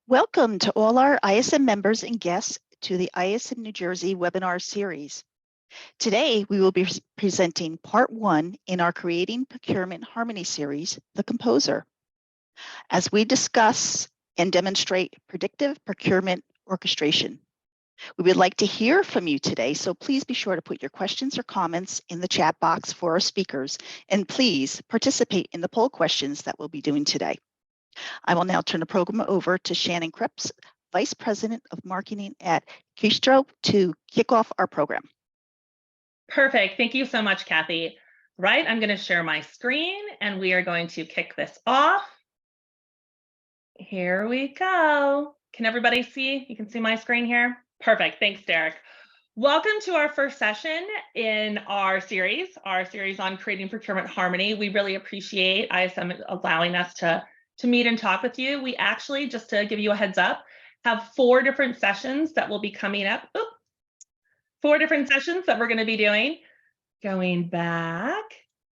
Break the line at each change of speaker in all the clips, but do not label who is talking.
Welcome to all our ISM members and guests to the ISM New Jersey webinar series. Today, we will be presenting part 1 in our Creating Procurement Harmony Series, The Composer, as we discuss and demonstrate Predictive Procurement Orchestration. We would like to hear from you today, so please be sure to put your questions or comments in the chat box for our speakers, and please participate in the poll questions that we'll be doing today. I will now turn the program over to Shannon Krebs, Vice President of Marketing at Arkestro, to kick off our program.
Perfect. Thank you so much, Kathy. Right, I'm going to share my screen and we are going to kick this off. Here we go. Can everybody see? You can see my screen here? Perfect. Thanks, Derek. Welcome to our first session in our series on Creating Procurement Harmony. We really appreciate ISM allowing us to meet and talk with you. We actually, just to give you a heads up, have 4 different sessions that will be coming up. 4 different sessions that we're going to be doing. Going back,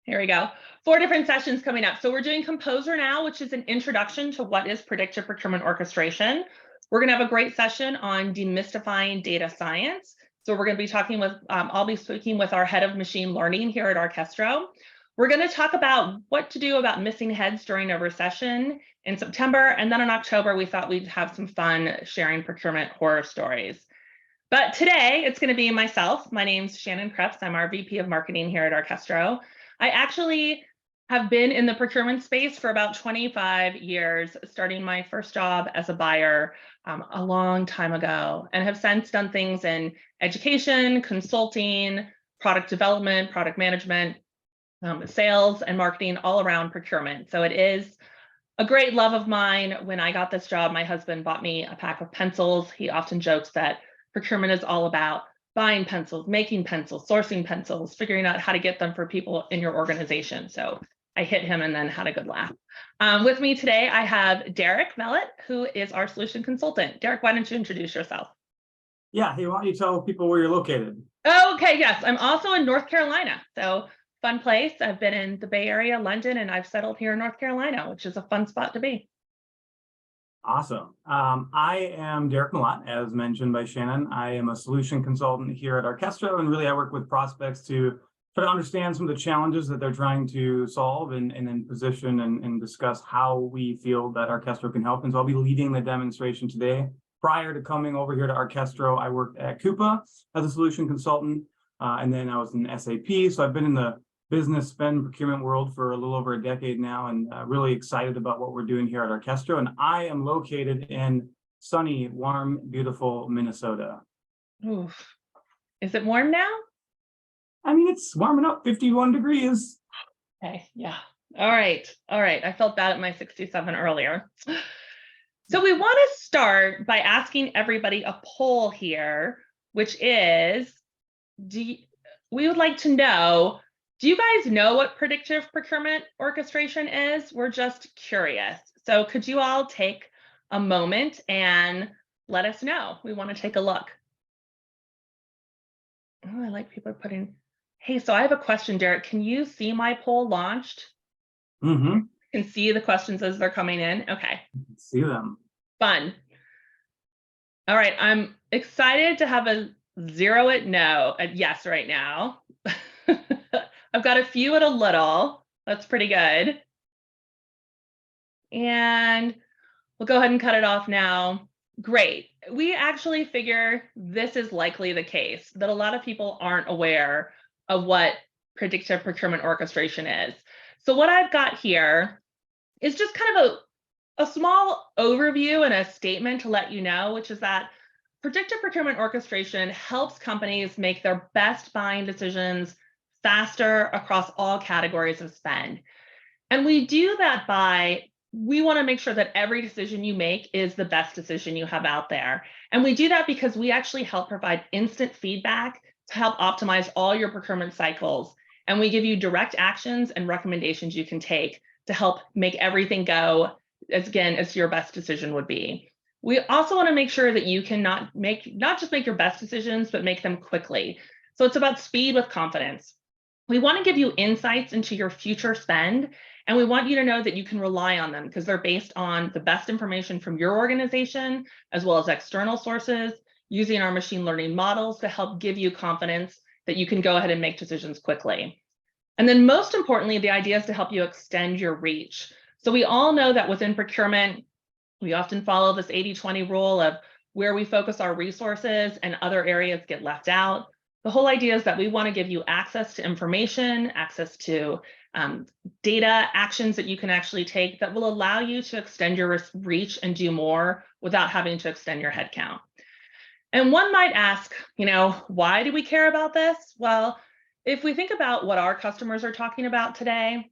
here we go. 4 different sessions coming up. So we're doing Composer now, which is an introduction to what is Predictive Procurement Orchestration. We're going to have a great session on demystifying data science. So we're going to be talking with, I'll be speaking with our head of machine learning here at Arkestro. We're going to talk about what to do about missing heads during a recession in September. And then in October, we thought we'd have some fun sharing procurement horror stories. But today, it's going to be myself. My name's Shannon Krebs. I'm our VP of Marketing here at Arkestro. I actually have been in the procurement space for about 25 years, starting my first job as a buyer a long time ago, and have since done things in education, consulting, product development, product management, sales and marketing, all around procurement. So it is a great love of mine. When I got this job, my husband bought me a pack of pencils. He often jokes that procurement is all about buying pencils, making pencils, sourcing pencils, figuring out how to get them for people in your organization. So I hit him and then had a good laugh. With me today, I have Derek Mellett, who is our solution consultant. Derek, why don't you introduce yourself?
Yeah, hey, why don't you tell people where you're located?
Okay, yes, I'm also in North Carolina. So fun place. I've been in the Bay Area, London, and I've settled here in North Carolina, which is a fun spot to be.
Awesome. I am Derek Mellott, as mentioned by Shannon. I am a solution consultant here at Arkestro, and really I work with prospects to try to understand some of the challenges that they're trying to solve and then position and discuss how we feel that Arkestro can help. And so I'll be leading the demonstration today. Prior to coming over here to Arkestro, I worked at Coupa as a solution consultant, and then I was in SAP. So I've been in the business spend procurement world for a little over a decade now, and really excited about what we're doing here at Arkestro. And I am located in sunny, warm, beautiful Minnesota.
Oof. Is it warm now?
I mean, it's warming up, 51 degrees.
Okay, yeah. All right. I felt that at my 67 earlier. So we want to start by asking everybody a poll here, which is, we would like to know, do you guys know what predictive procurement orchestration is? We're just curious. So could you all take a moment and let us know? We want to take a look. Oh, I like people putting, hey, so I have a question, Derek. Can you see my poll launched?
Mm-hmm.
You can see the questions as they're coming in. Okay.
See them.
Fun. All right. I'm excited to have a 0 at no, at yes right now. I've got a few at a little. That's pretty good. And we'll go ahead and cut it off now. Great. We actually figure this is likely the case, that a lot of people aren't aware of what predictive procurement orchestration is. So what I've got here is just kind of a small overview and a statement to let you know, which is that predictive procurement orchestration helps companies make their best buying decisions faster across all categories of spend. And we do that by, we want to make sure that every decision you make is the best decision you have out there. And we do that because we actually help provide instant feedback to help optimize all your procurement cycles. And we give you direct actions and recommendations you can take to help make everything go as your best decision would be. We also want to make sure that you can not just make your best decisions, but make them quickly. So it's about speed with confidence. We want to give you insights into your future spend And we want you to know that you can rely on them because they're based on the best information from your organization, as well as external sources, using our machine learning models to help give you confidence that you can go ahead and make decisions quickly. And then most importantly, the idea is to help you extend your reach. So we all know that within procurement, we often follow this 80-20 rule of where we focus our resources and other areas get left out. The whole idea is that we want to give you access to information, access to data, actions that you can actually take that will allow you to extend your reach and do more without having to extend your headcount. And one might ask, why do we care about this? Well, if we think about what our customers are talking about today,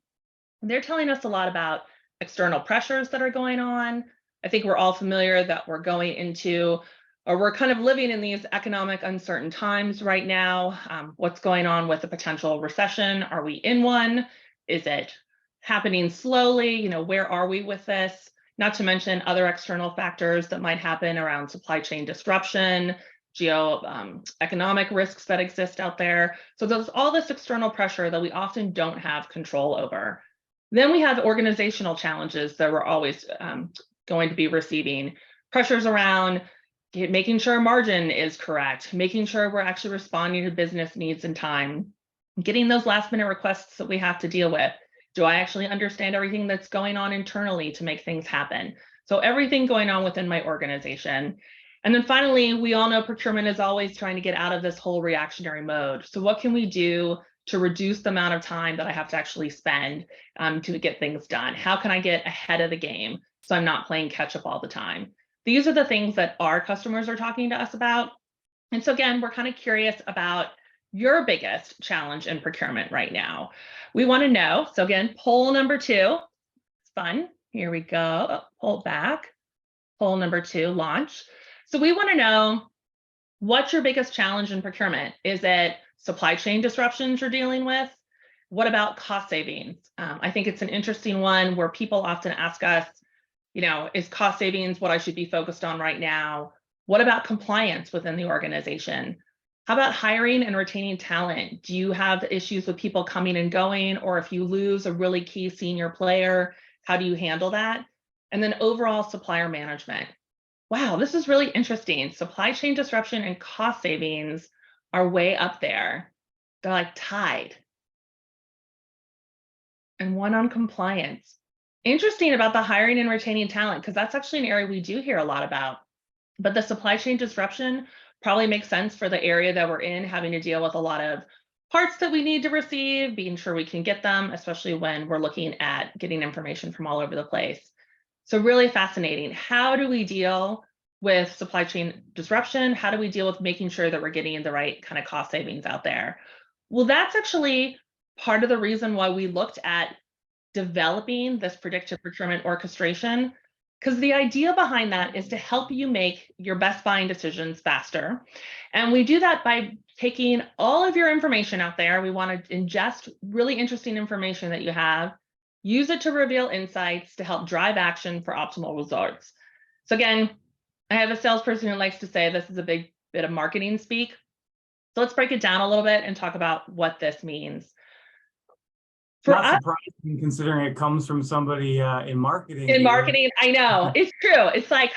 they're telling us a lot about external pressures that are going on. I think we're all familiar that we're going into, or we're kind of living in these economic uncertain times right now. What's going on with the potential recession? Are we in one? Is it happening slowly? Where are we with this? Not to mention other external factors that might happen around supply chain disruption, economic risks that exist out there. So there's all this external pressure that we often don't have control over. Then we have organizational challenges that we're always going to be receiving. Pressures around making sure margin is correct, making sure we're actually responding to business needs in time, getting those last minute requests that we have to deal with. Do I actually understand everything that's going on internally to make things happen? So everything going on within my organization. And then finally, we all know procurement is always trying to get out of this whole reactionary mode. So what can we do to reduce the amount of time that I have to actually spend to get things done? How can I get ahead of the game so I'm not playing catch up all the time? These are the things that our customers are talking to us about. And so again, we're kind of curious about your biggest challenge in procurement right now. We want to know, so again, poll number 2, it's fun. Here we go, poll back. Poll number 2, launch. So we want to know, what's your biggest challenge in procurement? Is it supply chain disruptions you're dealing with? What about cost savings? I think it's an interesting one where people often ask us, is cost savings what I should be focused on right now? What about compliance within the organization? How about hiring and retaining talent? Do you have issues with people coming and going? Or if you lose a really key senior player, how do you handle that? And then overall supplier management. Wow, this is really interesting. Supply chain disruption and cost savings are way up there. They're like tied. And one on compliance. Interesting about the hiring and retaining talent, because that's actually an area we do hear a lot about. But the supply chain disruption probably makes sense for the area that we're in, having to deal with a lot of parts that we need to receive, being sure we can get them, especially when we're looking at getting information from all over the place. So really fascinating. How do we deal with supply chain disruption? How do we deal with making sure that we're getting the right kind of cost savings out there? Well, that's actually part of the reason why we looked at developing this predictive procurement orchestration, because the idea behind that is to help you make your best buying decisions faster. And we do that by taking all of your information out there. We want to ingest really interesting information that you have, use it to reveal insights to help drive action for optimal results. So again, I have a salesperson who likes to say this is a big bit of marketing speak. So let's break it down a little bit and talk about what this means.
Not surprising considering it comes from somebody in marketing.
In marketing, I know, it's true. It's like,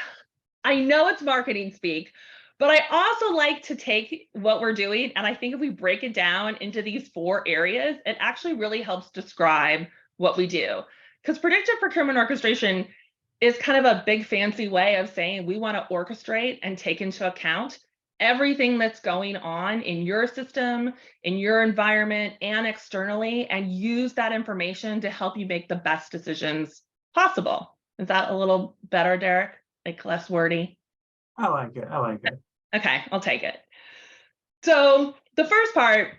I know it's marketing speak, but I also like to take what we're doing, and I think if we break it down into these 4 areas, it actually really helps describe what we do. Because predictive procurement orchestration is kind of a big fancy way of saying we want to orchestrate and take into account everything that's going on in your system, in your environment, and externally, and use that information to help you make the best decisions possible. Is that a little better, Derek? Like less wordy?
I like it. I like it.
Okay, I'll take it. So the first part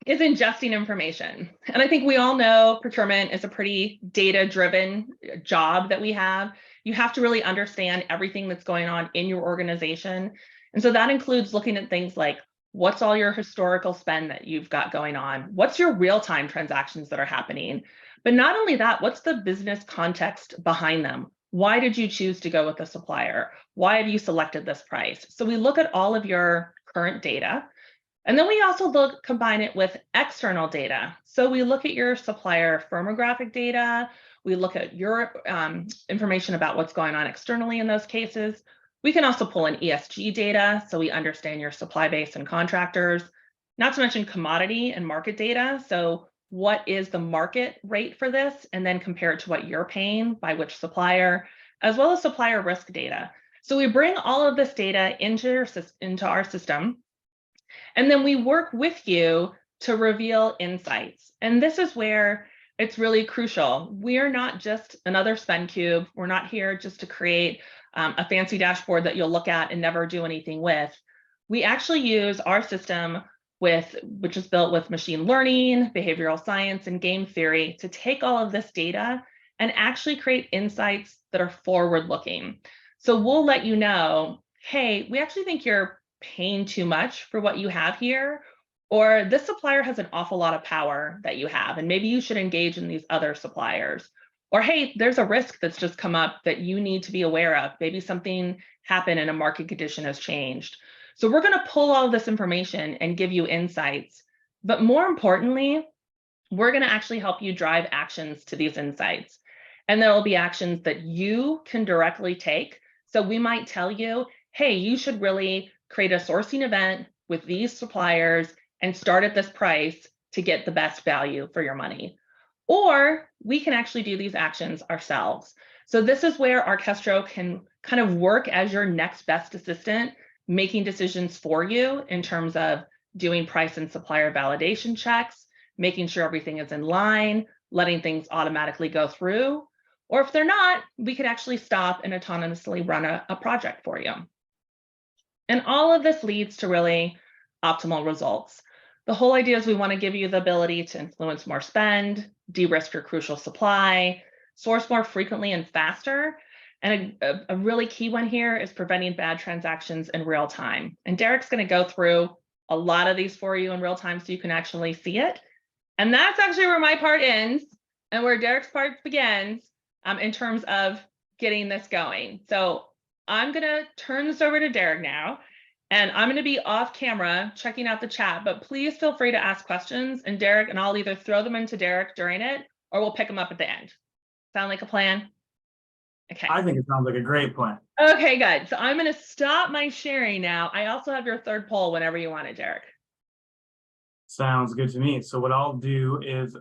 is ingesting information. And I think we all know procurement is a pretty data-driven job that we have. You have to really understand everything that's going on in your organization. And so that includes looking at things like, what's all your historical spend that you've got going on? What's your real-time transactions that are happening? But not only that, what's the business context behind them? Why did you choose to go with a supplier? Why have you selected this price? So we look at all of your current data. And then we also combine it with external data. So we look at your supplier firmographic data. We look at your information about what's going on externally in those cases. We can also pull in ESG data, so we understand your supply base and contractors, not to mention commodity and market data. So what is the market rate for this? And then compare it to what you're paying by which supplier, as well as supplier risk data. So we bring all of this data into our system. And then we work with you to reveal insights. And this is where it's really crucial. We are not just another spend cube. We're not here just to create a fancy dashboard that you'll look at and never do anything with. We actually use our system which is built with machine learning, behavioral science, and game theory to take all of this data and actually create insights that are forward-looking. So we'll let you know, hey, we actually think you're paying too much for what you have here, or this supplier has an awful lot of power that you have, and maybe you should engage in these other suppliers. Or, hey, there's a risk that's just come up that you need to be aware of. Maybe something happened and a market condition has changed. So we're going to pull all this information and give you insights. But more importantly, we're going to actually help you drive actions to these insights. And there will be actions that you can directly take. So we might tell you, hey, you should really create a sourcing event with these suppliers and start at this price to get the best value for your money. Or we can actually do these actions ourselves. So this is where Arkestro can kind of work as your next best assistant, making decisions for you in terms of doing price and supplier validation checks, making sure everything is in line, letting things automatically go through. Or if they're not, we could actually stop and autonomously run a project for you. And all of this leads to really optimal results. The whole idea is we want to give you the ability to influence more spend, de-risk your crucial supply, source more frequently and faster. And a really key one here is preventing bad transactions in real time. And Derek's going to go through a lot of these for you in real time so you can actually see it. And that's actually where my part ends and where Derek's part begins in terms of getting this going. So I'm going to turn this over to Derek now, and I'm going to be off camera checking out the chat, but please feel free to ask questions, and Derek and I'll either throw them into Derek during it or we'll pick them up at the end. Sound like a plan? Okay.
I think it sounds like a great plan.
Okay, good. So I'm going to stop my sharing now. I also have your third poll whenever you want it, Derek.
Sounds good to me. So what I'll do is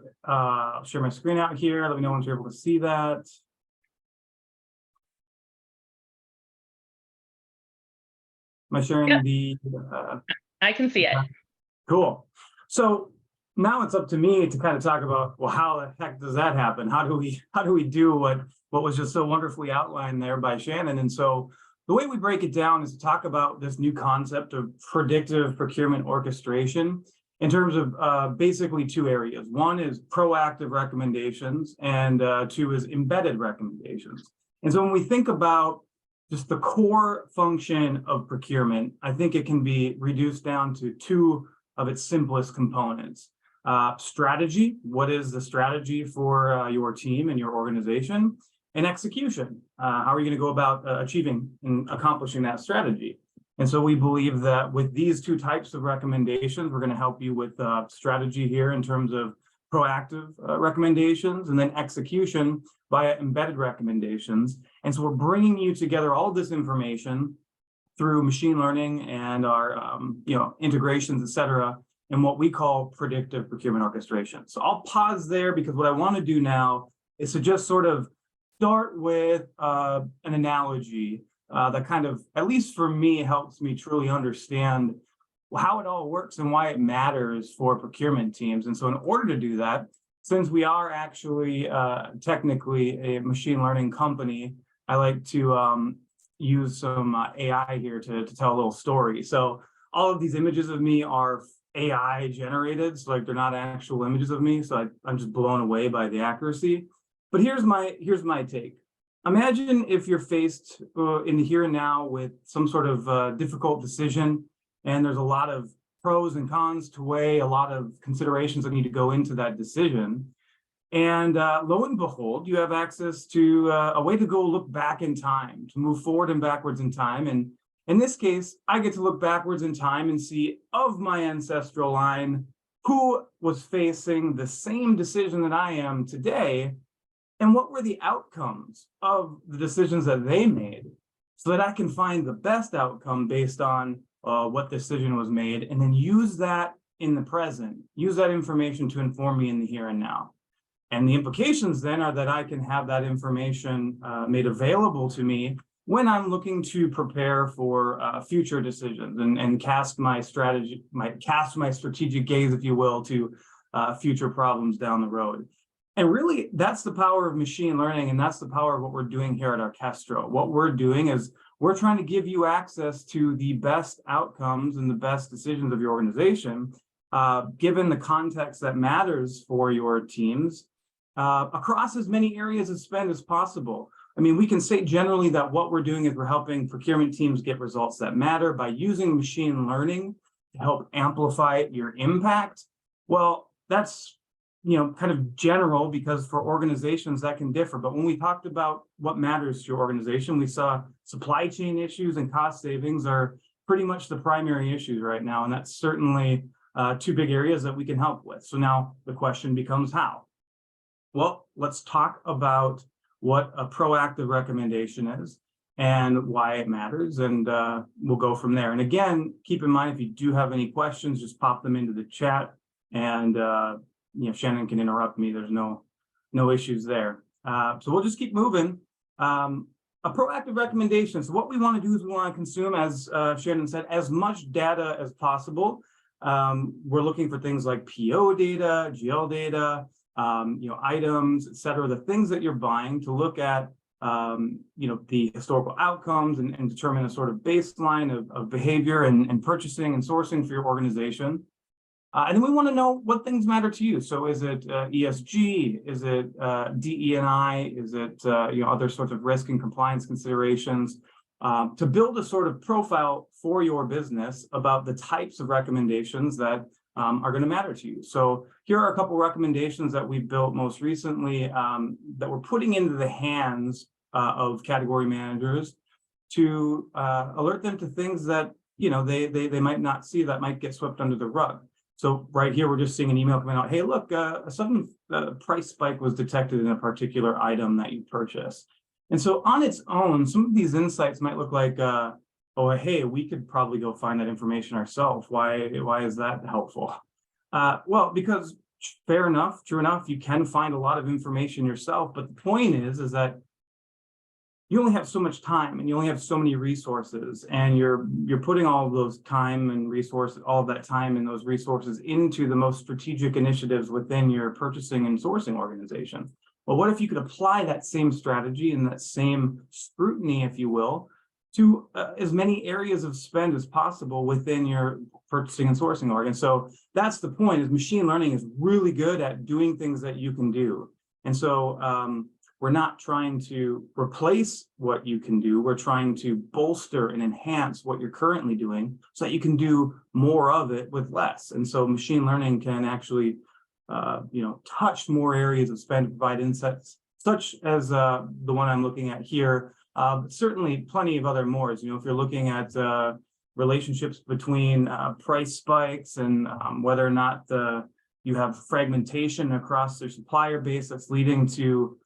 share my screen out here. Let me know once you're able to see that. Am I sharing the?
I can see it.
Cool. So now it's up to me to kind of talk about, well, how the heck does that happen? How do we do what was just so wonderfully outlined there by Shannon? And so the way we break it down is to talk about this new concept of predictive procurement orchestration in terms of basically two areas. One is proactive recommendations, and two is embedded recommendations. And so when we think about just the core function of procurement, I think it can be reduced down to two of its simplest components. Strategy, what is the strategy for your team and your organization? And execution, how are you going to go about achieving and accomplishing that strategy? And so we believe that with these two types of recommendations, we're going to help you with strategy here in terms of proactive recommendations, and then execution via embedded recommendations. And so we're bringing you together all of this information through machine learning and our integrations, et cetera, in what we call predictive procurement orchestration. So I'll pause there because what I want to do now is to just sort of start with an analogy that kind of, at least for me, helps me truly understand how it all works and why it matters for procurement teams. And so in order to do that, since we are actually technically a machine learning company, I like to use some AI here to tell a little story. So all of these images of me are AI generated, so like they're not actual images of me. So I'm just blown away by the accuracy. But here's my take. Imagine if you're faced in the here and now with some sort of difficult decision, and there's a lot of pros and cons to weigh, a lot of considerations that need to go into that decision. And lo and behold, you have access to a way to go look back in time, to move forward and backwards in time, and In this case, I get to look backwards in time and see of my ancestral line who was facing the same decision that I am today, and what were the outcomes of the decisions that they made, so that I can find the best outcome based on what decision was made, and then use that in the present, use that information to inform me in the here and now. And the implications then are that I can have that information made available to me when I'm looking to prepare for future decisions and cast my strategic gaze, if you will, to future problems down the road. And really, that's the power of machine learning, and that's the power of what we're doing here at Arkestro. What we're doing is we're trying to give you access to the best outcomes and the best decisions of your organization, given the context that matters for your teams, across as many areas of spend as possible. I mean, we can say generally that what we're doing is we're helping procurement teams get results that matter by using machine learning to help amplify your impact. Well, that's kind of general, because for organizations that can differ. But when we talked about what matters to your organization, we saw supply chain issues and cost savings are pretty much the primary issues right now. And that's certainly two big areas that we can help with. So now the question becomes how? Well, let's talk about what a proactive recommendation is and why it matters, and we'll go from there. And again, keep in mind, if you do have any questions, just pop them into the chat, and Shannon can interrupt me. There's no issues there. So we'll just keep moving. A proactive recommendation. So what we want to do is we want to consume, as Shannon said, as much data as possible. We're looking for things like PO data, GL data, items, et cetera, the things that you're buying, to look at, the historical outcomes and determine a sort of baseline of behavior and purchasing and sourcing for your organization. And then we want to know what things matter to you. So is it ESG? Is it DE&I? Is it other sorts of risk and compliance considerations? To build a sort of profile for your business about the types of recommendations that are going to matter to you. So here are a couple recommendations that we built most recently that we're putting into the hands of category managers to alert them to things that they might not see, that might get swept under the rug. So right here, we're just seeing an email coming out. Hey, look, a sudden price spike was detected in a particular item that you purchased. And so on its own, some of these insights might look like, oh, hey, we could probably go find that information ourselves. Why is that helpful? Well, because fair enough, true enough, you can find a lot of information yourself. But the point is that you only have so much time, and you only have so many resources, and you're putting all of those time and resources, all of that time and those resources into the most strategic initiatives within your purchasing and sourcing organization. Well, what if you could apply that same strategy and that same scrutiny, if you will, to as many areas of spend as possible within your purchasing and sourcing org? And so that's the point, is machine learning is really good at doing things that you can do. And so we're not trying to replace what you can do. We're trying to bolster and enhance what you're currently doing so that you can do more of it with less. And so machine learning can actually touch more areas of spend, provide insights, such as the one I'm looking at here. But certainly plenty of other more. If you're looking at relationships between price spikes and whether or not you have fragmentation across their supplier base that's leading to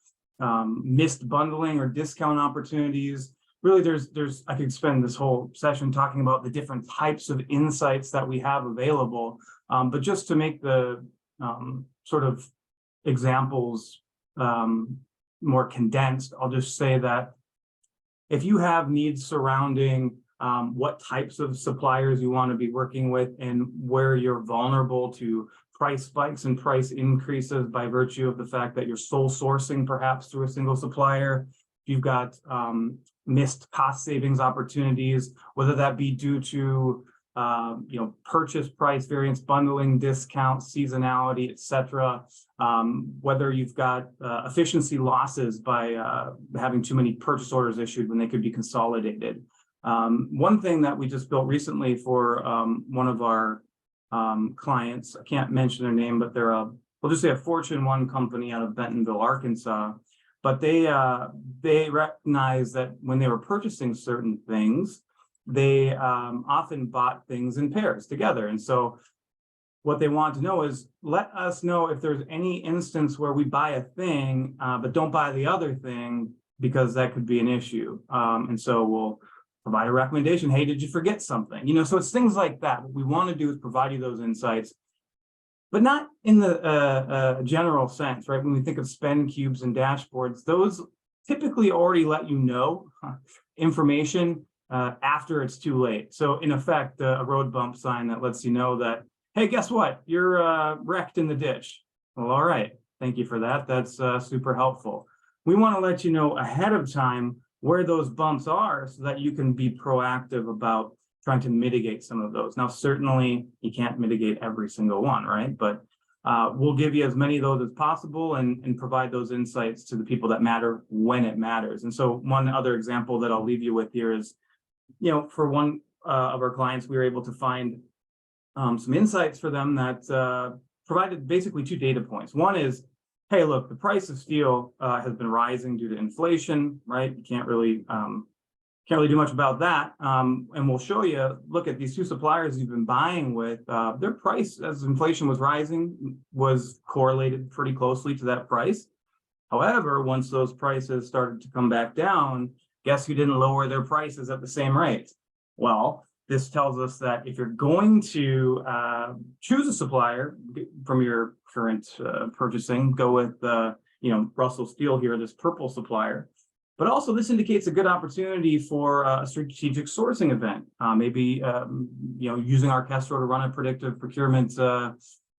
missed bundling or discount opportunities. Really, I could spend this whole session talking about the different types of insights that we have available. But just to make the sort of examples more condensed, I'll just say that if you have needs surrounding what types of suppliers you want to be working with and where you're vulnerable to price spikes and price increases by virtue of the fact that you're sole sourcing perhaps through a single supplier, you've got missed cost savings opportunities, whether that be due to purchase price variance, bundling, discounts, seasonality, et cetera, whether you've got efficiency losses by having too many purchase orders issued when they could be consolidated. One thing that we just built recently for one of our clients, I can't mention their name, but we'll just say a Fortune 1 company out of Bentonville, Arkansas. But they recognize that when they were purchasing certain things, they often bought things in pairs together. And so what they want to know is, let us know if there's any instance where we buy a thing, but don't buy the other thing, because that could be an issue. And so we'll provide a recommendation. Hey, did you forget something? So it's things like that. What we want to do is provide you those insights, but not in the general sense, right? When we think of spend cubes and dashboards, those typically already let you know information after it's too late. So in effect, a road bump sign that lets you know that, hey, guess what? You're wrecked in the ditch. Well, all right. Thank you for that. That's super helpful. We want to let you know ahead of time where those bumps are so that you can be proactive about trying to mitigate some of those. Now, certainly you can't mitigate every single one, right? But we'll give you as many of those as possible and provide those insights to the people that matter when it matters. And so one other example that I'll leave you with here is, for one of our clients, we were able to find some insights for them that provided basically 2 data points. One is, hey, look, the price of steel has been rising due to inflation, right? You can't really do much about that. And we'll show you, look at these 2 suppliers you've been buying with, their price as inflation was rising was correlated pretty closely to that price. However, once those prices started to come back down, guess who didn't lower their prices at the same rate? Well, this tells us that if you're going to choose a supplier from your current purchasing, go with Russell Steel here, this purple supplier. But also this indicates a good opportunity for a strategic sourcing event. Maybe using Arkestro to run a predictive procurement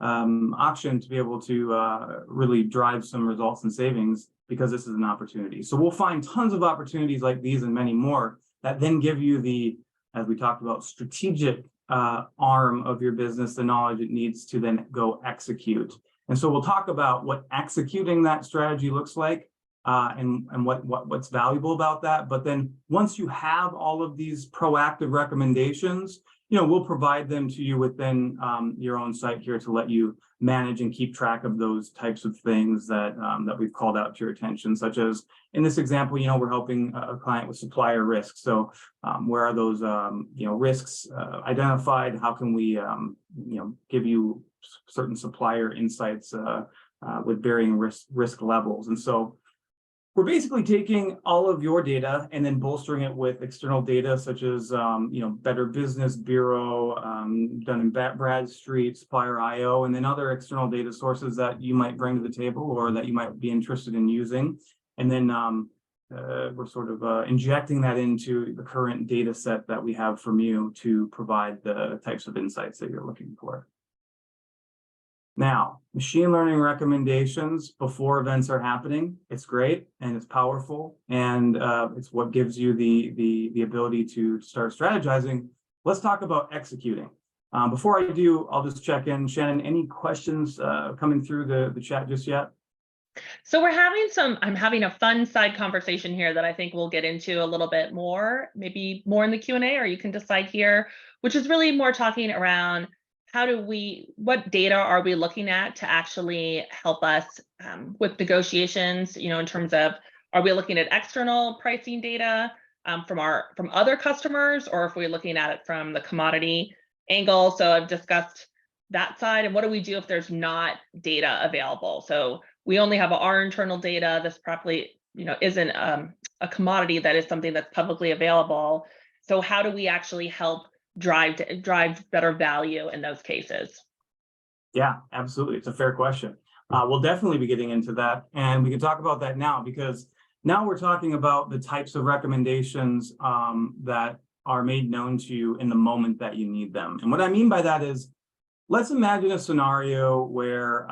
auction to be able to really drive some results and savings, because this is an opportunity. So we'll find tons of opportunities like these and many more that then give you the, as we talked about, strategic arm of your business, the knowledge it needs to then go execute. And so we'll talk about what executing that strategy looks like and what's valuable about that. But then once you have all of these proactive recommendations, we'll provide them to you within your own site here to let you manage and keep track of those types of things that we've called out to your attention, such as in this example, we're helping a client with supplier risk. So where are those risks identified? How can we give you certain supplier insights with varying risk levels? And so we're basically taking all of your data and then bolstering it with external data, such as Better Business Bureau, Dun & Bradstreet, Supplier IO, and then other external data sources that you might bring to the table or that you might be interested in using. And then we're sort of injecting that into the current data set that we have from you to provide the types of insights that you're looking for. Now, machine learning recommendations before events are happening, it's great and it's powerful, and it's what gives you the ability to start strategizing. Let's talk about executing. Before I do, I'll just check in. Shannon, any questions coming through the chat just yet?
So I'm having a fun side conversation here that I think we'll get into a little bit more, maybe more in the Q&A, or you can decide here, which is really more talking around what data are we looking at to actually help us with negotiations, in terms of, are we looking at external pricing data from other customers, or if we're looking at it from the commodity angle? So I've discussed that side, and what do we do if there's not data available? So we only have our internal data. This probably, isn't a commodity that is something that's publicly available. So how do we actually help drive better value in those cases?
Yeah, absolutely. It's a fair question. We'll definitely be getting into that, and we can talk about that now, because now we're talking about the types of recommendations that are made known to you in the moment that you need them. And what I mean by that is, let's imagine a scenario where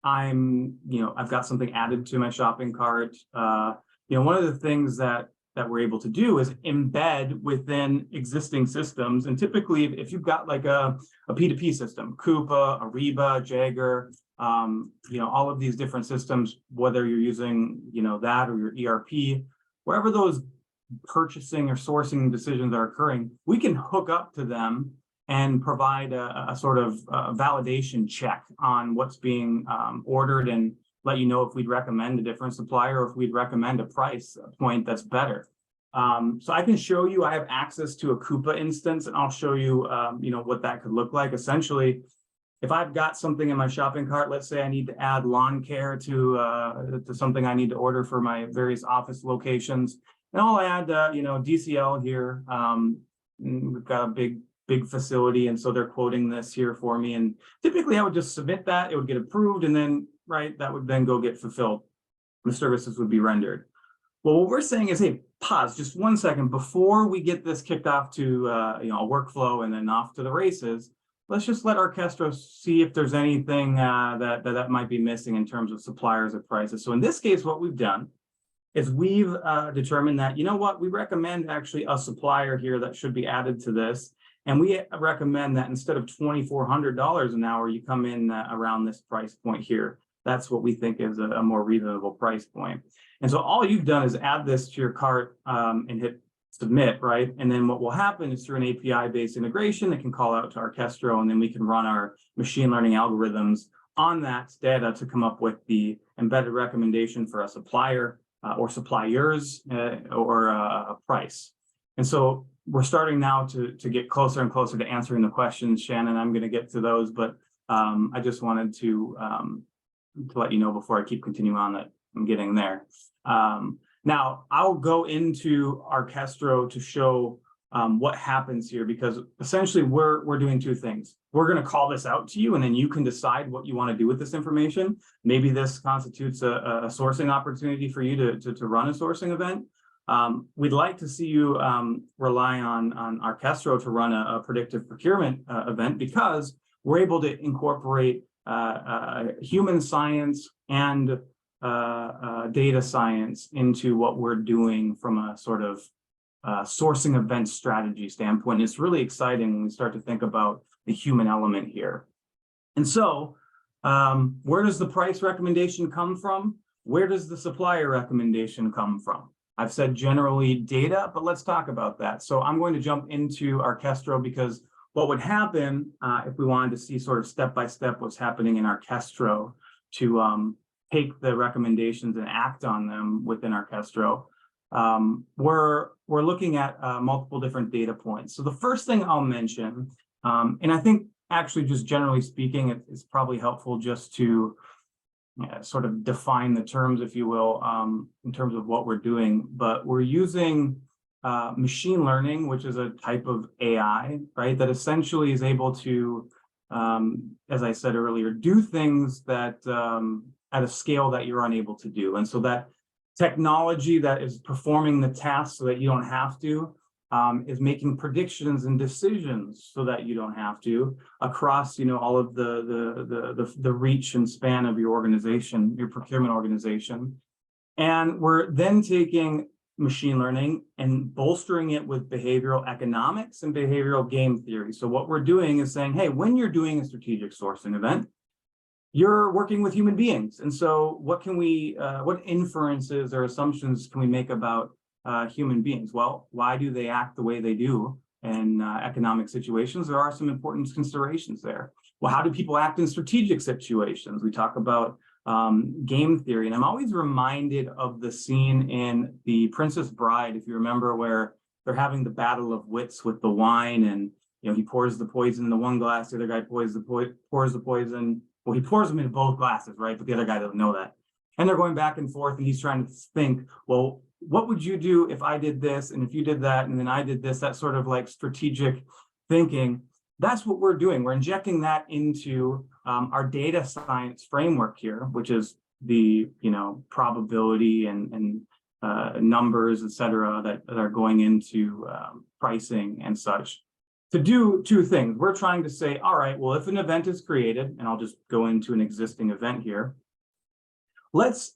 I've got something added to my shopping cart. One of the things that we're able to do is embed within existing systems. And typically, if you've got like a P2P system, Coupa, Ariba, Jagger, all of these different systems, whether you're using, that or your ERP, wherever those purchasing or sourcing decisions are occurring, we can hook up to them and provide a sort of validation check on what's being ordered, and let you know if we'd recommend a different supplier or if we'd recommend a price point that's better. So I can show you, I have access to a Coupa instance, and I'll show you, what that could look like. Essentially, if I've got something in my shopping cart, let's say I need to add lawn care to something I need to order for my various office locations, and I'll add, DCL here. We've got a big facility, and so they're quoting this here for me. And typically, I would just submit that; it would get approved, and then that would then go get fulfilled. The services would be rendered. Well, what we're saying is, hey, pause just 1 second before we get this kicked off to a workflow and then off to the races. Let's just let Arkestro see if there's anything that might be missing in terms of suppliers or prices. So in this case, what we've done is we've determined that, we recommend actually a supplier here that should be added to this. And we recommend that instead of $2,400 an hour, you come in around this price point here. That's what we think is a more reasonable price point. And so all you've done is add this to your cart and hit submit, right? And then what will happen is through an API-based integration, it can call out to Arkestro, and then we can run our machine learning algorithms on that data to come up with the embedded recommendation for a supplier or suppliers or a price. And so we're starting now to get closer and closer to answering the questions, Shannon. I'm going to get to those, but I just wanted to let you know before I keep continuing on that I'm getting there. Now, I'll go into Arkestro to show what happens here, because essentially we're doing two things. We're going to call this out to you, and then you can decide what you want to do with this information. Maybe this constitutes a sourcing opportunity for you to run a sourcing event. We'd like to see you rely on Arkestro to run a predictive procurement event, because we're able to incorporate human science and data science into what we're doing from a sort of sourcing event strategy standpoint. It's really exciting when we start to think about the human element here. And so where does the price recommendation come from? Where does the supplier recommendation come from? I've said generally data, but let's talk about that. So I'm going to jump into Arkestro, because what would happen if we wanted to see sort of step-by-step what's happening in Arkestro to take the recommendations and act on them within Arkestro, we're looking at multiple different data points. So the first thing I'll mention, and I think actually just generally speaking, it's probably helpful just to sort of define the terms, if you will, in terms of what we're doing. But we're using machine learning, which is a type of AI, right, that essentially is able to, as I said earlier, do things that at a scale that you're unable to do. And so that technology that is performing the task so that you don't have to is making predictions and decisions so that you don't have to, across all of the reach and span of your organization, your procurement organization. And we're then taking machine learning and bolstering it with behavioral economics and behavioral game theory. So what we're doing is saying, hey, when you're doing a strategic sourcing event, you're working with human beings. And so what inferences or assumptions can we make about human beings? Well, why do they act the way they do in economic situations? There are some important considerations there. Well, how do people act in strategic situations? We talk about game theory. And I'm always reminded of the scene in The Princess Bride, if you remember, where they're having the battle of wits with the wine, and he pours the poison in the one glass, the other guy pours the poison. Well, he pours them into both glasses, right? But the other guy doesn't know that. And they're going back and forth, and he's trying to think, well, what would you do if I did this, and if you did that, and then I did this? That sort of like strategic thinking. That's what we're doing. We're injecting that into our data science framework here, which is the probability and numbers, et cetera, that are going into pricing and such. To do two things. We're trying to say, all right, well, if an event is created, and I'll just go into an existing event here, let's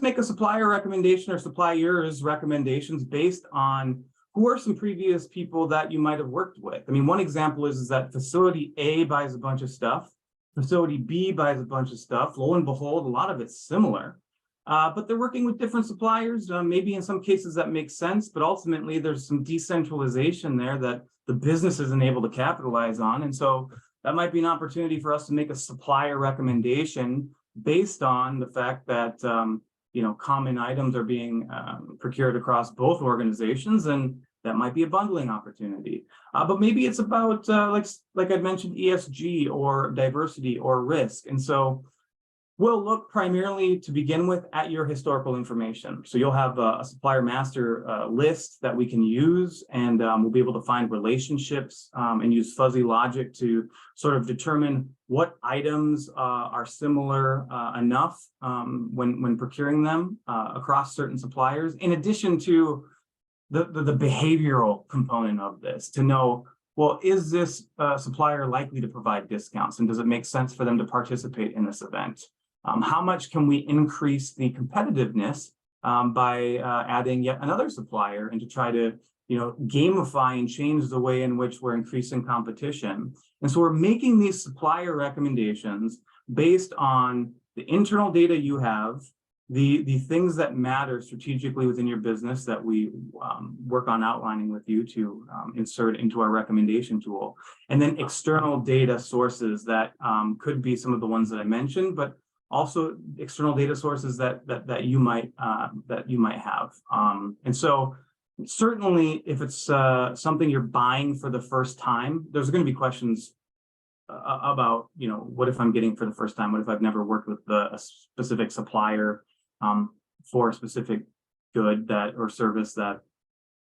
make a supplier recommendation or suppliers recommendations based on who are some previous people that you might have worked with. I mean, one example is that facility A buys a bunch of stuff, facility B buys a bunch of stuff. Lo and behold, a lot of it's similar, but they're working with different suppliers. Maybe in some cases that makes sense, but ultimately there's some decentralization there that the business isn't able to capitalize on. And so that might be an opportunity for us to make a supplier recommendation based on the fact that common items are being procured across both organizations, then that might be a bundling opportunity. But maybe it's about, like I'd mentioned, ESG or diversity or risk. And so we'll look primarily to begin with at your historical information. So you'll have a supplier master list that we can use, and we'll be able to find relationships and use fuzzy logic to sort of determine what items are similar enough when procuring them across certain suppliers, in addition to the behavioral component of this, to know, well, is this supplier likely to provide discounts, and does it make sense for them to participate in this event? How much can we increase the competitiveness by adding yet another supplier, and to try to gamify and change the way in which we're increasing competition? And so we're making these supplier recommendations based on the internal data you have, the things that matter strategically within your business that we work on outlining with you to insert into our recommendation tool, and then external data sources that could be some of the ones that I mentioned, but also external data sources that you might have. And so certainly, if it's something you're buying for the first time, there's going to be questions about, what if I'm getting for the first time? What if I've never worked with a specific supplier for a specific good or service that,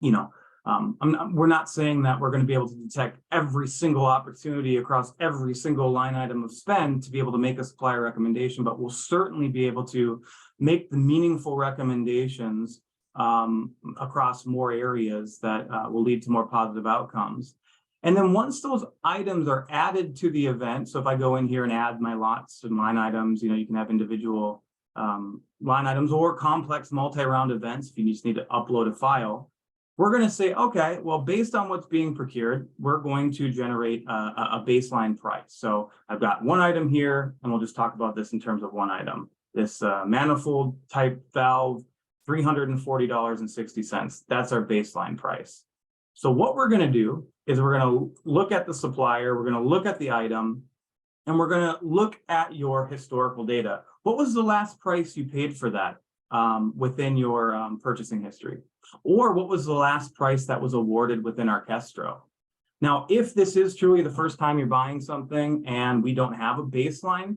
we're not saying that we're going to be able to detect every single opportunity across every single line item of spend to be able to make a supplier recommendation, but we'll certainly be able to make the meaningful recommendations across more areas that will lead to more positive outcomes. And then once those items are added to the event, so if I go in here and add my lots and line items, you can have individual line items or complex multi-round events if you just need to upload a file. We're going to say, okay, well, based on what's being procured, we're going to generate a baseline price. So I've got one item here, and we'll just talk about this in terms of one item. This manifold type valve, $340.60. That's our baseline price. So what we're going to do is we're going to look at the supplier, we're going to look at the item, and we're going to look at your historical data. What was the last price you paid for that within your purchasing history? Or what was the last price that was awarded within Arkestro? Now, if this is truly the first time you're buying something and we don't have a baseline,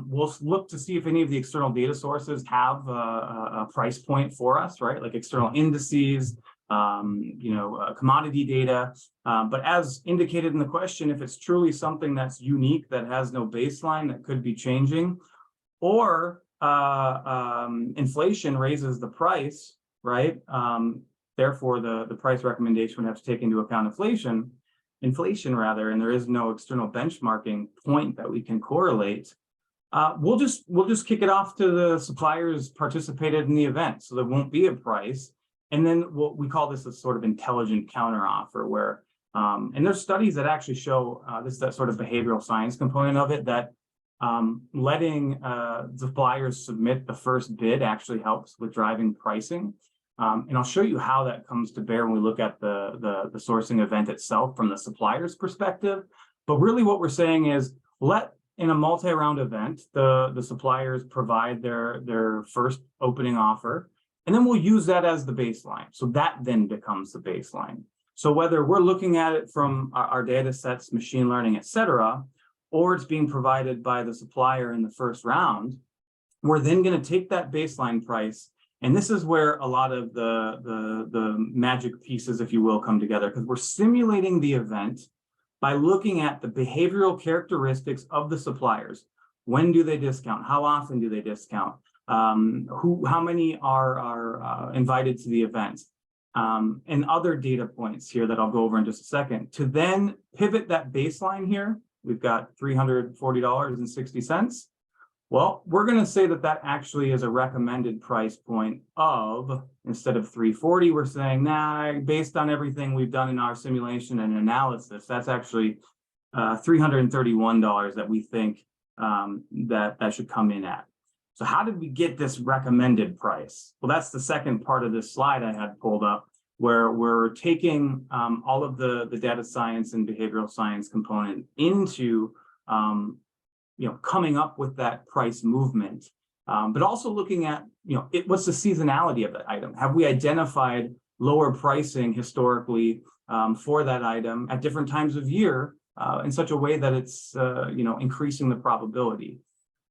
we'll look to see if any of the external data sources have a price point for us, right? Like external indices, commodity data. But as indicated in the question, if it's truly something that's unique, that has no baseline, that could be changing, or inflation raises the price, right? Therefore, the price recommendation would have to take into account inflation rather, and there is no external benchmarking point that we can correlate. We'll just kick it off to the suppliers participated in the event, so there won't be a price. And then we call this a sort of intelligent counteroffer, where and there's studies that actually show that sort of behavioral science component of it, that letting suppliers submit the first bid actually helps with driving pricing. And I'll show you how that comes to bear when we look at the sourcing event itself from the supplier's perspective. But really what we're saying is, in a multi-round event, the suppliers provide their first opening offer, and then we'll use that as the baseline. So that then becomes the baseline. So whether we're looking at it from our data sets, machine learning, et cetera, or it's being provided by the supplier in the first round, we're then going to take that baseline price. And this is where a lot of the magic pieces, if you will, come together, because we're simulating the event by looking at the behavioral characteristics of the suppliers. When do they discount? How often do they discount? How many are invited to the event? And other data points here that I'll go over in just a second, to then pivot that baseline here. We've got $340.60. Well, we're going to say that actually is a recommended price point of, instead of $340, we're saying, nah, based on everything we've done in our simulation and analysis, that's actually $331 that we think that should come in at. So how did we get this recommended price? Well, that's the second part of this slide I had pulled up, where we're taking all of the data science and behavioral science component into coming up with that price movement. but also looking at, what's the seasonality of that item? Have we identified lower pricing historically for that item at different times of year in such a way that it's, increasing the probability?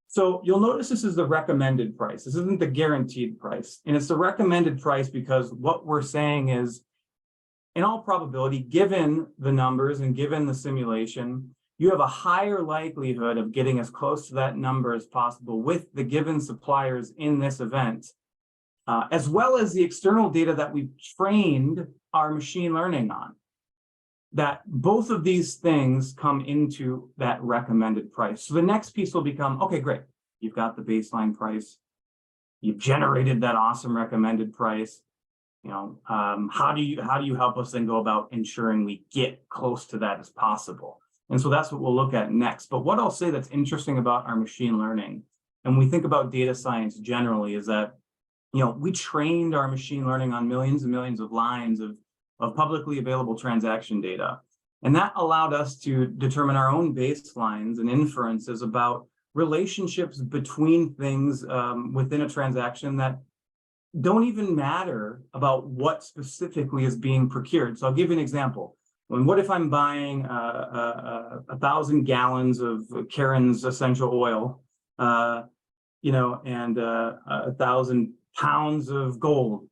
So you'll notice this is the recommended price. This isn't the guaranteed price. And it's the recommended price because what we're saying is, in all probability, given the numbers and given the simulation, you have a higher likelihood of getting as close to that number as possible with the given suppliers in this event, as well as the external data that we've trained our machine learning on. That both of these things come into that recommended price. So the next piece will become, okay, great. You've got the baseline price. You've generated that awesome recommended price. How do you help us then go about ensuring we get close to that as possible? And so that's what we'll look at next. But what I'll say that's interesting about our machine learning, and we think about data science generally, is that, we trained our machine learning on millions and millions of lines of publicly available transaction data. And that allowed us to determine our own baselines and inferences about relationships between things within a transaction that don't even matter about what specifically is being procured. So I'll give you an example. What if I'm buying 1,000 gallons of Karen's essential oil, and 1,000 pounds of gold,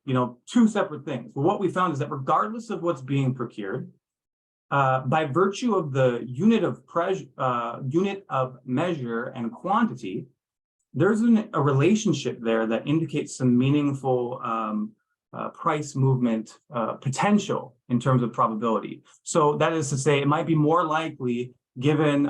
two separate things. Well, what we found is that regardless of what's being procured, by virtue of the unit of measure and quantity, there's a relationship there that indicates some meaningful price movement potential in terms of probability. So that is to say, it might be more likely, given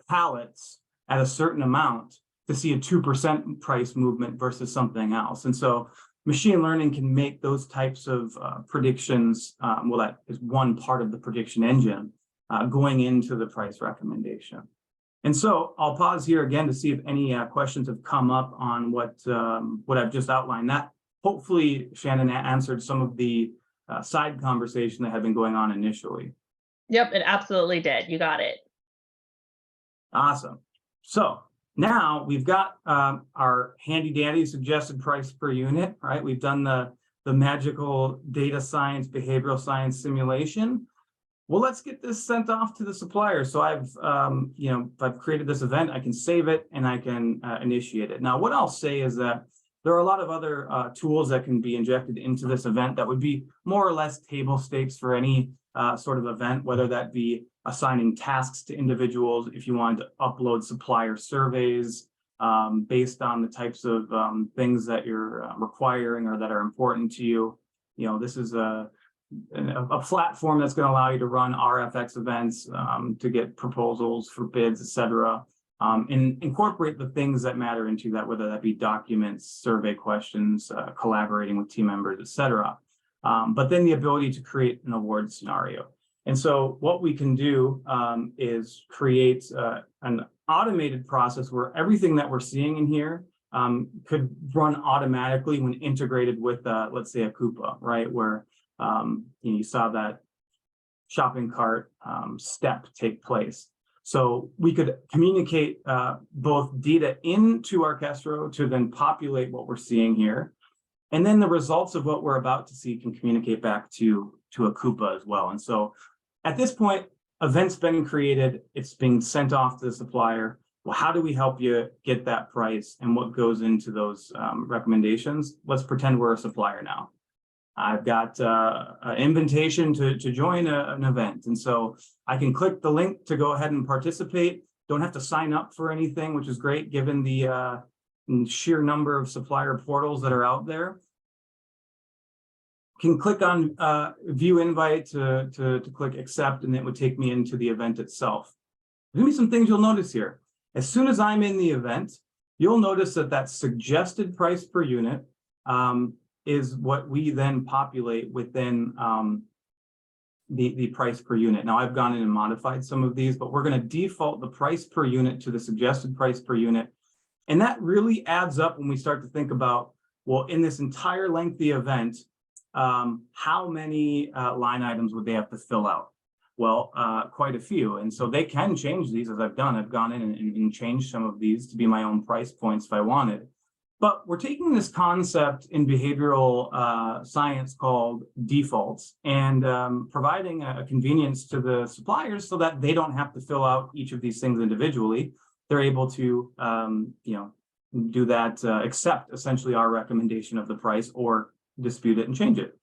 pallets at a certain amount, to see a 2% price movement versus something else. And so machine learning can make those types of predictions. Well, that is one part of the prediction engine going into the price recommendation. And so I'll pause here again to see if any questions have come up on what I've just outlined. That hopefully, Shannon, answered some of the side conversation that had been going on initially.
Yep, it absolutely did. You got it.
Awesome. So now we've got our handy dandy suggested price per unit, right? We've done the magical data science, behavioral science simulation. Well, let's get this sent off to the supplier. So I've created this event, I can save it and I can initiate it. Now, what I'll say is that there are a lot of other tools that can be injected into this event that would be more or less table stakes for any sort of event, whether that be assigning tasks to individuals, if you wanted to upload supplier surveys based on the types of things that you're requiring or that are important to you. This is a platform that's going to allow you to run RFX events to get proposals for bids, etc., and incorporate the things that matter into that, whether that be documents, survey questions, collaborating with team members, etc. But then the ability to create an award scenario. And so what we can do is create an automated process where everything that we're seeing in here could run automatically when integrated with, let's say, a Coupa, right? Where you saw that shopping cart step take place. So we could communicate both data into Arkestro to then populate what we're seeing here. And then the results of what we're about to see can communicate back to a Coupa as well. And so at this point, event's been created, it's being sent off to the supplier. Well, how do we help you get that price and what goes into those recommendations? Let's pretend we're a supplier now. I've got an invitation to join an event. And so I can click the link to go ahead and participate. Don't have to sign up for anything, which is great given the sheer number of supplier portals that are out there. Can click on view invite to click accept, and it would take me into the event itself. There's gonna be some things you'll notice here. As soon as I'm in the event, you'll notice that suggested price per unit is what we then populate within the price per unit. Now, I've gone in and modified some of these, but we're going to default the price per unit to the suggested price per unit. And that really adds up when we start to think about, well, in this entire lengthy event, how many line items would they have to fill out? Well, quite a few. And so they can change these, as I've done. I've gone in and changed some of these to be my own price points if I wanted. But we're taking this concept in behavioral science called defaults and providing a convenience to the suppliers so that they don't have to fill out each of these things individually. They're able to, do that, accept essentially our recommendation of the price or dispute it and change it.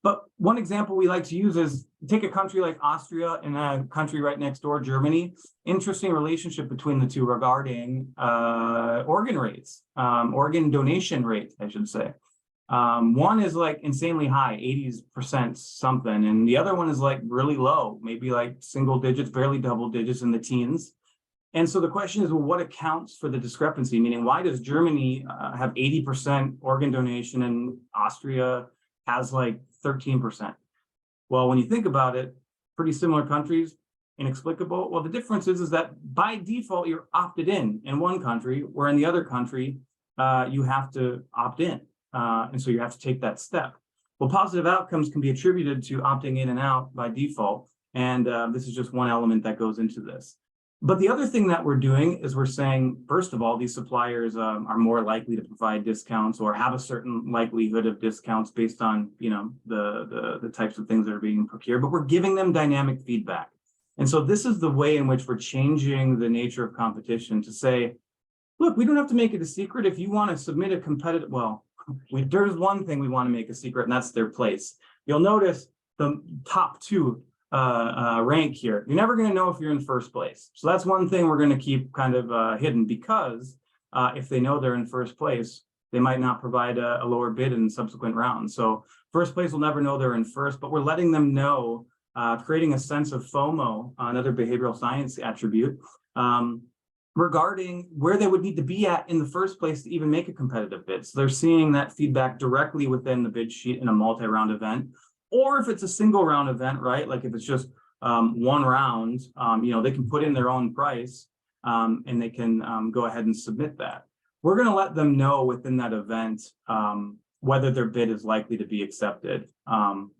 But one example we like to use is take a country like Austria and a country right next door, Germany. Interesting relationship between the two regarding organ rates, organ donation rate, I should say. One is like insanely high, 80% something, and the other one is like really low, maybe like single digits, barely double digits in the teens. And so the question is, well, what accounts for the discrepancy? Meaning, why does Germany have 80% organ donation and Austria has like 13%? Well, when you think about it, pretty similar countries, inexplicable. Well, the difference is that by default, you're opted in one country, where in the other country, you have to opt in. And so you have to take that step. Well, positive outcomes can be attributed to opting in and out by default. And this is just one element that goes into this. But the other thing that we're doing is we're saying, first of all, these suppliers are more likely to provide discounts or have a certain likelihood of discounts based on, the types of things that are being procured, but we're giving them dynamic feedback. And so this is the way in which we're changing the nature of competition to say, look, we don't have to make it a secret. If you want to submit a competitive, well, there's one thing we want to make a secret, and that's their place. You'll notice the top two rank here. You're never going to know if you're in first place. So that's one thing we're going to keep kind of hidden, because if they know they're in first place, they might not provide a lower bid in subsequent rounds. So first place will never know they're in first, but we're letting them know, creating a sense of FOMO, another behavioral science attribute, regarding where they would need to be at in the first place to even make a competitive bid. So they're seeing that feedback directly within the bid sheet in a multi-round event. Or if it's a single round event, right? Like if it's just one round, they can put in their own price and they can go ahead and submit that. We're going to let them know within that event whether their bid is likely to be accepted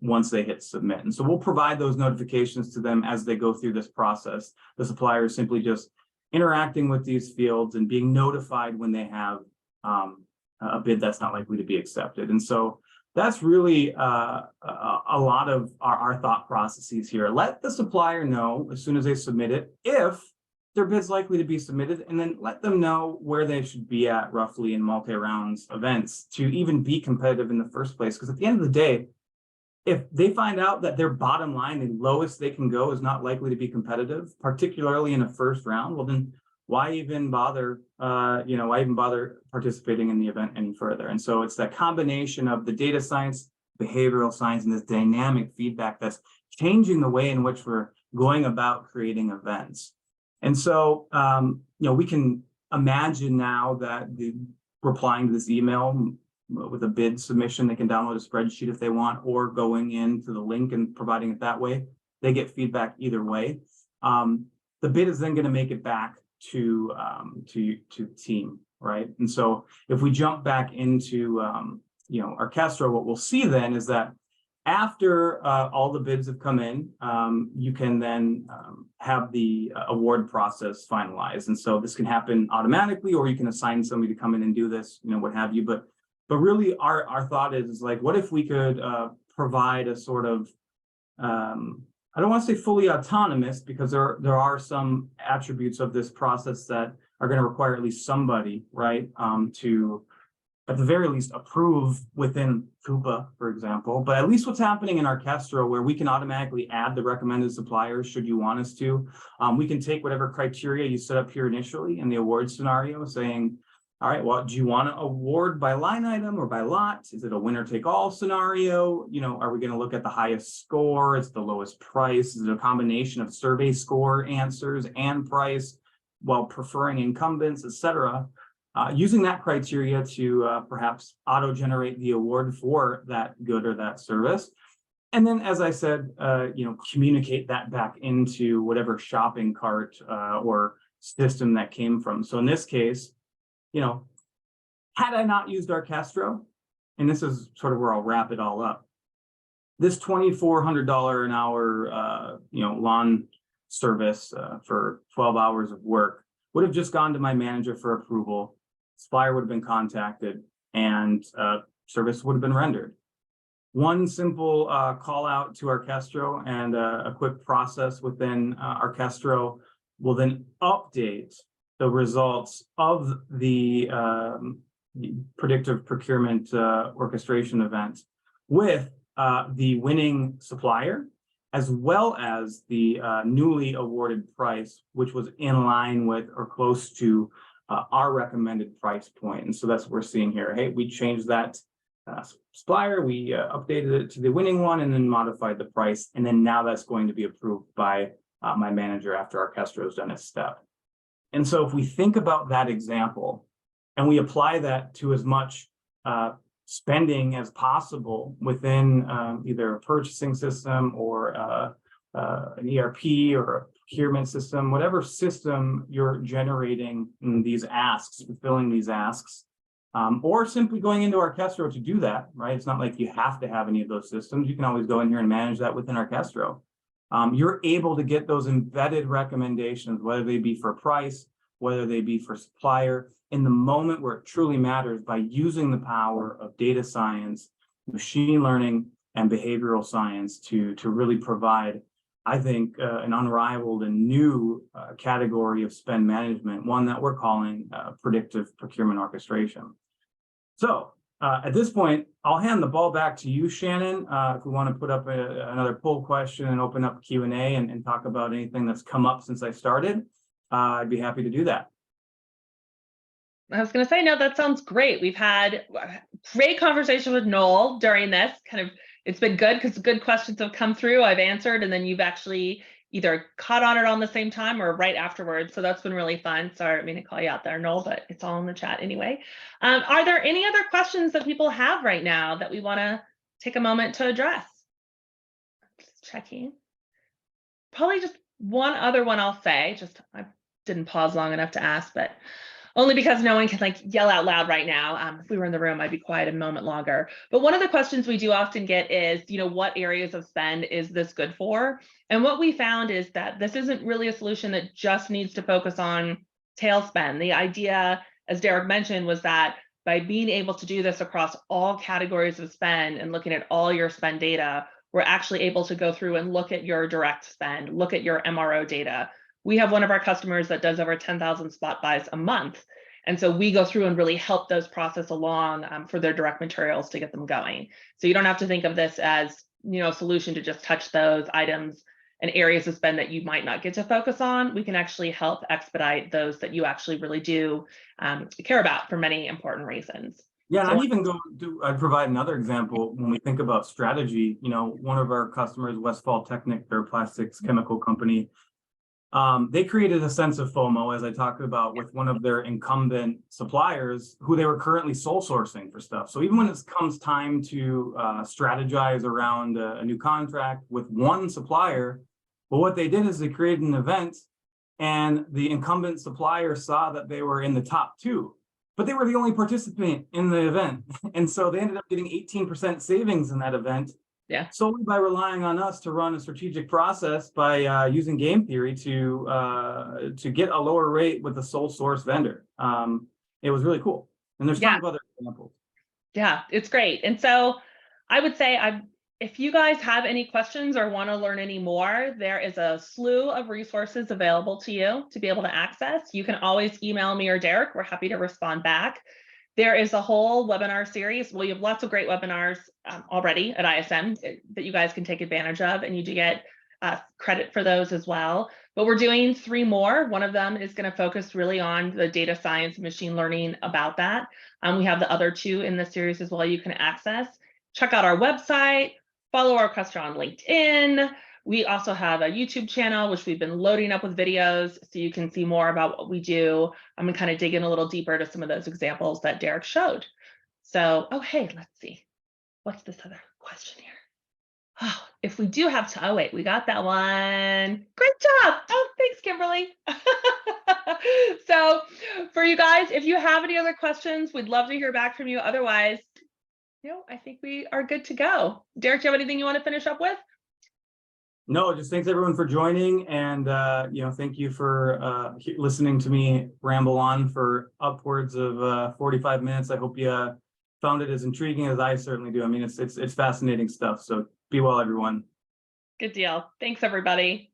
once they hit submit. And so we'll provide those notifications to them as they go through this process. The supplier is simply just interacting with these fields and being notified when they have a bid that's not likely to be accepted. And so that's really a lot of our thought processes here. Let the supplier know as soon as they submit it if their bid's likely to be submitted, and then let them know where they should be at roughly in multi-rounds events to even be competitive in the first place. Because at the end of the day, if they find out that their bottom line, the lowest they can go, is not likely to be competitive, particularly in a first round, well then why even bother participating in the event any further? And so it's that combination of the data science, behavioral science, and this dynamic feedback that's changing the way in which we're going about creating events. And so, we can imagine now that replying to this email with a bid submission, they can download a spreadsheet if they want, or going into the link and providing it that way. They get feedback either way. The bid is then going to make it back to team, right? And so if we jump back into Arkestro, what we'll see then is that after all the bids have come in, you can then have the award process finalized. And so this can happen automatically, or you can assign somebody to come in and do this, what have you. But really our thought is like, what if we could provide a sort of I don't want to say fully autonomous, because there are some attributes of this process that are going to require at least somebody, right, to at the very least approve within Coupa, for example. But at least what's happening in Arkestro, where we can automatically add the recommended suppliers should you want us to. We can take whatever criteria you set up here initially in the award scenario, saying, all right, well, do you want to award by line item or by lot? Is it a winner take all scenario? Are we going to look at the highest score? Is it the lowest price? Is it a combination of survey score answers and price while preferring incumbents, et cetera? Using that criteria to perhaps auto-generate the award for that good or that service. And then, as I said, communicate that back into whatever shopping cart or system that came from. So in this case, had I not used Arkestro, and this is sort of where I'll wrap it all up, this $2,400 an hour, lawn service for 12 hours of work would have just gone to my manager for approval. Supplier would have been contacted, and service would have been rendered. One simple call out to Arkestro and a quick process within Arkestro will then update the results of the predictive procurement orchestration event with the winning supplier, as well as the newly awarded price, which was in line with or close to our recommended price point. And so that's what we're seeing here. Hey, we changed that supplier, we updated it to the winning one, and then modified the price. And then now that's going to be approved by my manager after Arkestro has done its step. And so if we think about that example and we apply that to as much spending as possible within either a purchasing system or an ERP or a procurement system, whatever system you're generating these asks, fulfilling these asks, or simply going into Arkestro to do that, right? It's not like you have to have any of those systems. You can always go in here and manage that within Arkestro. You're able to get those embedded recommendations, whether they be for price, whether they be for supplier, in the moment where it truly matters, by using the power of data science, machine learning, and behavioral science to really provide, I think, an unrivaled and new category of spend management, one that we're calling predictive procurement orchestration. So at this point, I'll hand the ball back to you, Shannon. If we want to put up another poll question and open up Q&A and talk about anything that's come up since I started, I'd be happy to do that.
I was going to say, no, that sounds great. We've had great conversation with Noel during this. It's been good because good questions have come through. I've answered, and then you've actually either caught on it on the same time or right afterwards. So that's been really fun. Sorry, I didn't mean to call you out there, Noel, but it's all in the chat anyway. Are there any other questions that people have right now that we want to take a moment to address? Just checking. Probably just one other one I'll say, I didn't pause long enough to ask, but only because no one can yell out loud right now. If we were in the room, I'd be quiet a moment longer. But one of the questions we do often get is, what areas of spend is this good for? And what we found is that this isn't really a solution that just needs to focus on tail spend. The idea, as Derek mentioned, was that by being able to do this across all categories of spend and looking at all your spend data, we're actually able to go through and look at your direct spend, look at your MRO data. We have one of our customers that does over 10,000 spot buys a month. And so we go through and really help those process along for their direct materials to get them going. So you don't have to think of this as, a solution to just touch those items and areas of spend that you might not get to focus on. We can actually help expedite those that you actually really do care about for many important reasons.
Yeah, and I'd provide another example when we think about strategy. One of our customers, Westfall Technic, their plastics chemical company, they created a sense of FOMO, as I talked about, with one of their incumbent suppliers who they were currently sole sourcing for stuff. So even when it comes time to strategize around a new contract with one supplier, well, what they did is they created an event, and the incumbent supplier saw that they were in the top 2, but they were the only participant in the event. And so they ended up getting 18% savings in that event. Yeah, solely by relying on us to run a strategic process by using game theory to get a lower rate with a sole source vendor. It was really cool, and there's tons of other examples. Yeah,
it's great. And so I would say, if you guys have any questions or want to learn any more, there is a slew of resources available to you to be able to access. You can always email me or Derek. We're happy to respond back. There is a whole webinar series. Well, you have lots of great webinars already at ISM that you guys can take advantage of, and you do get credit for those as well. But we're doing 3 more. One of them is going to focus really on the data science and machine learning about that. We have the other 2 in the series as well you can access. Check out our website, follow Arkestro on LinkedIn. We also have a YouTube channel, which we've been loading up with videos so you can see more about what we do. I'm going to kind of dig in a little deeper to some of those examples that Derek showed. So, hey, let's see. What's this other question here? Oh, if we do have to, wait, we got that one. Great job. Oh, thanks, Kimberly. So for you guys, if you have any other questions, we'd love to hear back from you. Otherwise, I think we are good to go. Derek, do you have anything you want to finish up with?
No, just thanks everyone for joining, and thank you for listening to me ramble on for upwards of 45 minutes. I hope you found it as intriguing as I certainly do. I mean, it's fascinating stuff. So be well, everyone.
Good deal. Thanks, everybody.